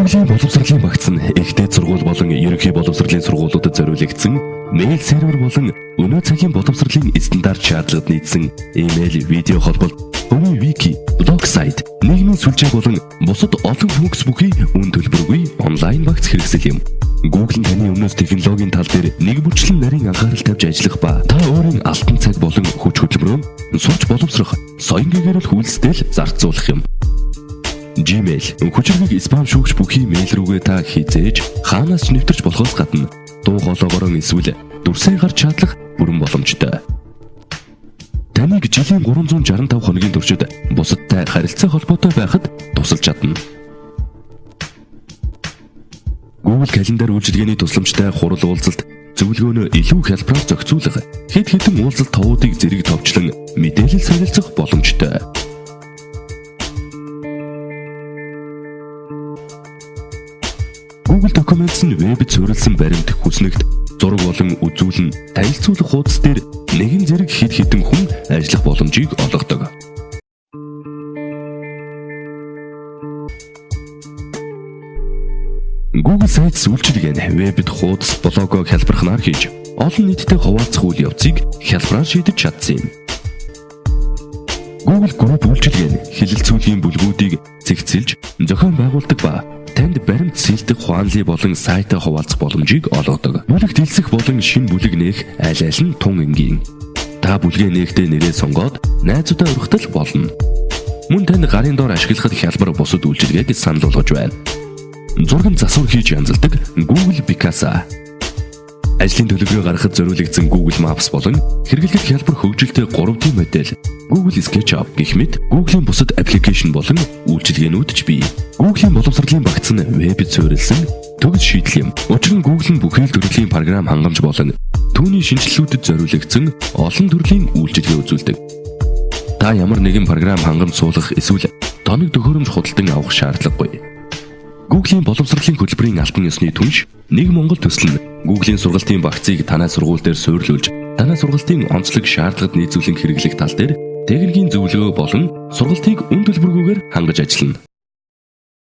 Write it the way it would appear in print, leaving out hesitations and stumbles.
Google-ийн боловсролын багц нь ихтэй сургууль болон ерөнхий боловсролын сургуулиудад зориулагдсан мэйл сервер болон өнөө цагийн боловсролын стандарт шаардлагад нийцсэн имэйл, видео холболт, хувийн вики, блог сайт, нийгмийн сүлжээ болон бусад олон функц бүхий үн төлбөргүй онлайн багц хэрэгсэл юм. Google таны өмнөөс технологийн тал дээр нэг бүрчлэн нарийн анхаарал тавьж ажиллах ба та өөрийн алтан цаг болон хүч хөдөлмөрөөр сурч боловсрох, соён гэгэрэл хүлцдэл зарцуулах юм. Gmail хүчирхэг спам шүүгч бүхий мэйл рүүгээ та хизээж хаанаас ч нэвтэрч болохоос гадна дуу хоолойгоор эсвэл дүрсээ гарч чадлах бүрэн боломжтой. Таныг жилийн 365 хоногийн туршид бусадтай харилцаа холбоотой байхад тусалж чадна. Google календар үйлчилгээний тусламжтай хурал уулзалт зөвлөгөөнөө илүү хялбараар зохицуулах, хэд хэдэн уулзалт товуудыг зэрэг товчлон мэдээлэл солилцох боломжтой. Google Documents нь вебд суурилсан баримт хүснэгт зураг болон үзүүлэн танилцуулах хуудас дээр нэгэн зэрэг хэд хэдэн хүн ажиллах боломжийг олгодог. Google Sites үйлчилгээ нь вебд хуудас, блогоо хялбархнаар хийж олон нийтэд хуваалцах үйл явцыг хялбараар шийдэж чадсан юм. Google Group үйлчилгээ нь хэлэлцүүлгийн бүлгүүдийг зэгцэлж, зохион байгуулдаг ба танд баримт сэлдэх хуанлын болон сайтаа хуваалцах боломжийг олгодог. Бүлэг дэлсэх болон шин бүлэг нээх аль аль нь тун энгийн. Та бүлгээ нээхдээ нэрээ сонгоод найзуудаа өргөтөл болно. Мөн танд гарын доор ашиглахад хялбар бусад үйлчилгээг санал болгож байна. Зурган засвар хийж янзалдаг Google Picasa. Ажлын төлөвлөгөө гаргахад зориулагдсан Google Maps болон хэрэглэгдэх хялбар хөгжилтэй 3D модель Google SketchUp гэх мэт Google-ийн бусад аппликейшн болон үйлчилгээнүүд ч бий. Google-ийн боловсролын багц нь вебд суурилсан төгс шийдэл юм. Учир нь Google нь бүхэл төрлийн програм хангамж болон түүний шинжилэлүүдэд зориулагдсан олон төрлийн үйлчилгээ үзүүлдэг. Та ямар нэгэн програм хангамж суулгах эсвэл тоног төхөөрөмж худалдан авах шаардлагагүй. Google-ийн боловсролын хөтөлбөрийн албан ёсны түнш нэг Монгол төсөл нь Google-ийн сургалтын багцыг танай сургууль дээр суурилуулж, танай сургалтын онцлог шаардлагад нийцүүлэн хэрэглэх тал дээр техникийн зөвлөгөө болон сургалтыг үн төлбөргүйгээр хангаж ажиллана.